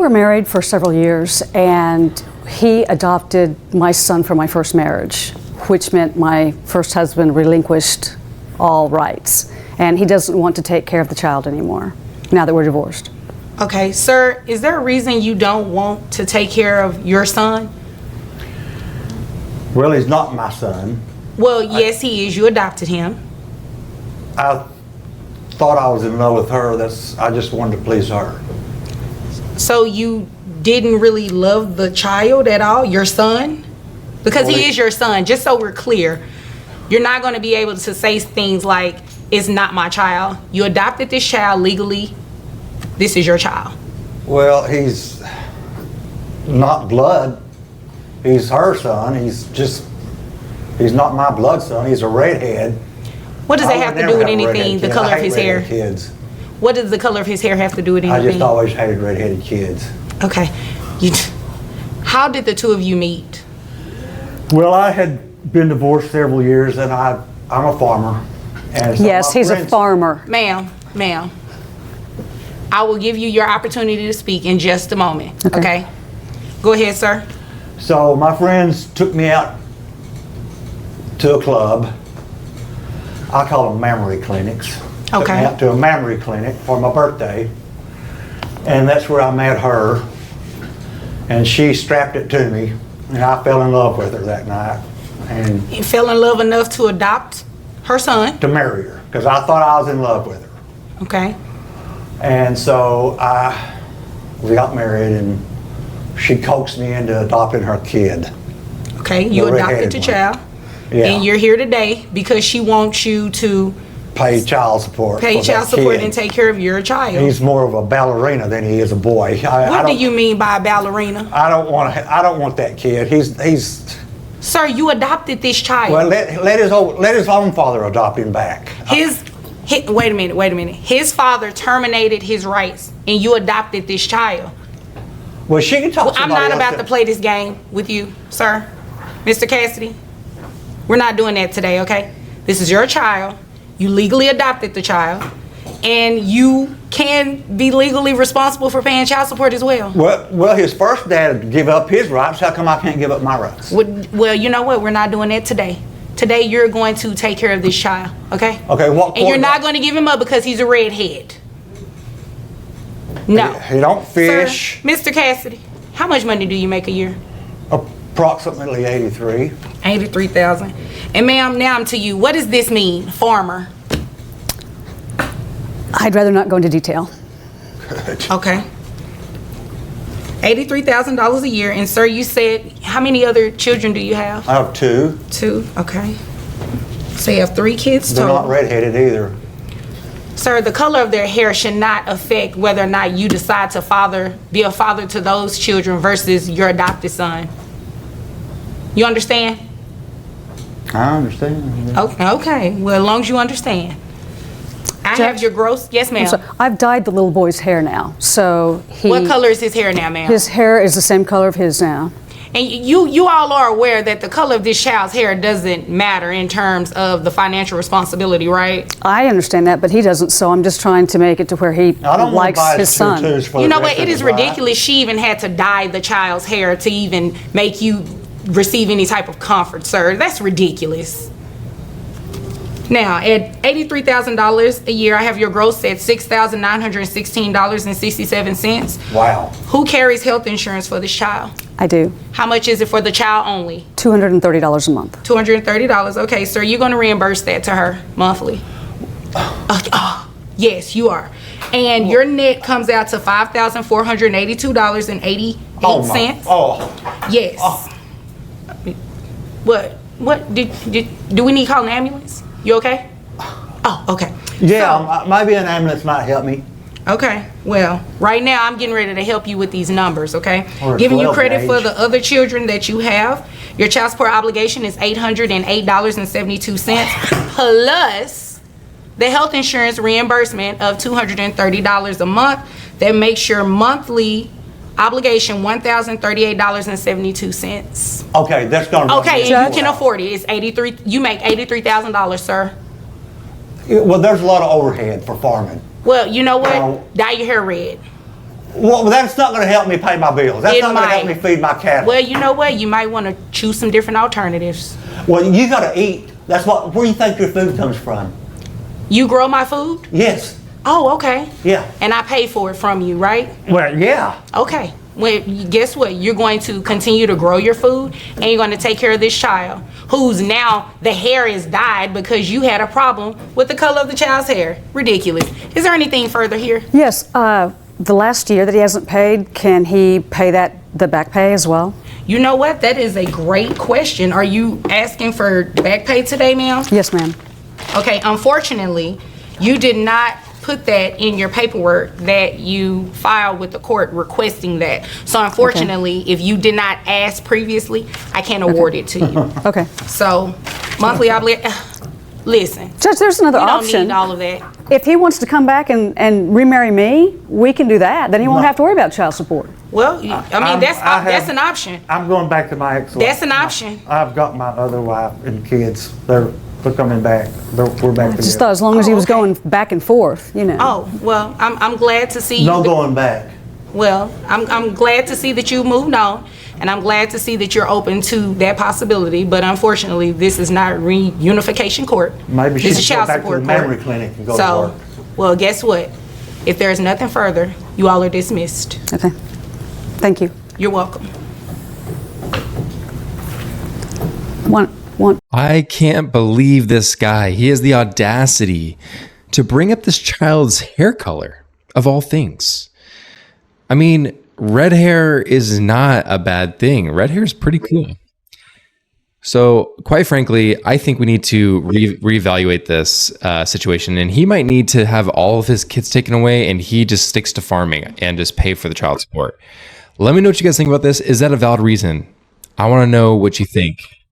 were married for several years, and he adopted my son from my first marriage, which meant my first husband relinquished all rights. And he doesn't want to take care of the child anymore, now that we're divorced. Okay, sir, is there a reason you don't want to take care of your son? Well, he's not my son. Well, yes, he is. You adopted him. I thought I was in love with her. I just wanted to please her. So you didn't really love the child at all, your son? Because Well, he is your son, just so we're clear. You're not going to be able to say things like, it's not my child. You adopted this child legally. This is your child. Well, he's not blood. He's her son. He's not my blood son. He's a redhead. What does that have to do with anything, the color of his hair? Kids. What does the color of his hair have to do with I anything? just always hated redheaded kids. Okay. How did the two of you meet? Well, I had been divorced several years, and I'm a farmer. And so Yes, my he's a friends- farmer. Ma'am, I will give you your opportunity to speak in just a moment, okay? Go ahead, sir. So my friends took me out to a club. I call them mammary clinics. Took Okay. me out to a mammary clinic for my birthday, and that's where I met her. And she strapped it to me, and I fell in love with her that night, and You fell in love enough to adopt her son, to marry her because I thought I was in love with her. okay? And so we got married, and she coaxed me into adopting her kid. Okay, you The adopted redheaded the one. child, Yeah. and you're here today because she wants you to Pay child support. pay for child that support kid. and take care of your child. He's more of a ballerina than he is a boy. What do you mean by a ballerina? I don't want that kid. He's Sir, you adopted this child. well. Let his own father adopt him back. Wait a minute. His father terminated his rights, and you adopted this child. Well, she can talk. Well, I'm somebody not else about to play this game with you, sir. Mr. Cassidy, we're not doing that today, okay? This is your child. You legally adopted the child, and you can be legally responsible for paying child support as well. Well, his first dad gave up his rights. How come I can't give up my rights? Well, you know what? We're not doing that today. Today, you're going to take care of this child, okay? Okay, what? And you're not going to give him up because he's a redhead. No. He don't fish. Sir, Mr. Cassidy, how much money do you make a year? Approximately 83. 83,000. And ma'am, now I'm to you. What does this mean, farmer? I'd rather not go into detail. Okay. $83,000 a year. And sir, you said, how many other children do you have? I have two. Two. Okay. So you have 3 kids They're total. not redheaded either. Sir, the color of their hair should not affect whether or not you decide to be a father to those children versus your adopted son. You understand? I understand. Okay. Well, as long as you understand. I have Judge? your gross. Yes, ma'am. So I've dyed the little boy's hair now, so What color is his hair now, ma'am? his hair is the same color of his now. And you all are aware that the color of this child's hair doesn't matter in terms of the financial responsibility, right? I understand that, but he doesn't, so I'm just trying to make it to where he I don't want to likes buy his son. tutus for You the know rest what? of It his is life. ridiculous she even had to dye the child's hair to even make you receive any type of comfort, sir. That's ridiculous. Now, at $83,000 a year, I have your gross at $6,916.67. Wow. Who carries health insurance for this child? I do. How much is it for the child only? $230 a month. $230. Okay, sir, you're going to reimburse that to her monthly. Yes, you are. And your net comes out to $5,482.88. Oh my. Oh. Yes. What do we need to call an ambulance? You okay? Oh, okay. Yeah, maybe an ambulance might help me. Okay, well, right now I'm getting ready to help you with these numbers, okay? Or a Giving you 12 credit for gauge. the other children that you have. Your child support obligation is $808.72 plus the health insurance reimbursement of $230 a month. That makes your monthly obligation $1,038.72. Okay, that's gonna. Okay, and you can afford it. It's 83. You make $83,000, sir. Well, there's a lot of overhead for farming. Well, you know what? Now- Dye your hair red. Well, that's not going to help me pay my bills. That's It not going to help might. me feed my cattle. Well, you know what? You might want to choose some different alternatives. Well, you got to eat. That's what. Where do you think your food comes from? You grow my food? Yes. Oh, okay. Yeah. And I pay for it from you, right? Well, yeah. Okay. Well, guess what? You're going to continue to grow your food, and you're going to take care of this child who's now the hair is dyed because you had a problem with the color of the child's hair. Ridiculous. Is there anything further here? Yes, the last year that he hasn't paid, can he pay the back pay as well? You know what? That is a great question. Are you asking for back pay today, ma'am? Yes, ma'am. Okay, unfortunately, you did not put that in your paperwork that you filed with the court requesting that. So unfortunately, if you did not ask previously, I can't award it to you. Okay. So monthly obligation, listen, Judge, there's another you don't option. need all of that. If he wants to come back and remarry me, we can do that. Then he won't have to worry about child support. Well, that's an option. I'm going back to my ex-wife. That's an option. I've got my other wife and kids. They're coming back. We're back I just together. thought as long as Oh, he was okay. going back and forth, you know. Oh, well, I'm glad to see you. No going back. Well, I'm glad to see that you moved on, and I'm glad to see that you're open to that possibility. But unfortunately, this is not reunification court. Maybe she This is should go child back to support the court. memory clinic and go to So, work. well, guess what? If there's nothing further, you all are dismissed. Okay. Thank you. You're welcome. One. I can't believe this guy. He has the audacity to bring up this child's hair color, of all things. I mean, red hair is not a bad thing. Red hair is pretty cool. So, quite frankly, I think we need to reevaluate this situation. And he might need to have all of his kids taken away and he just sticks to farming and just pay for the child support. Let me know what you guys think about this. Is that a valid reason? I want to know what you think.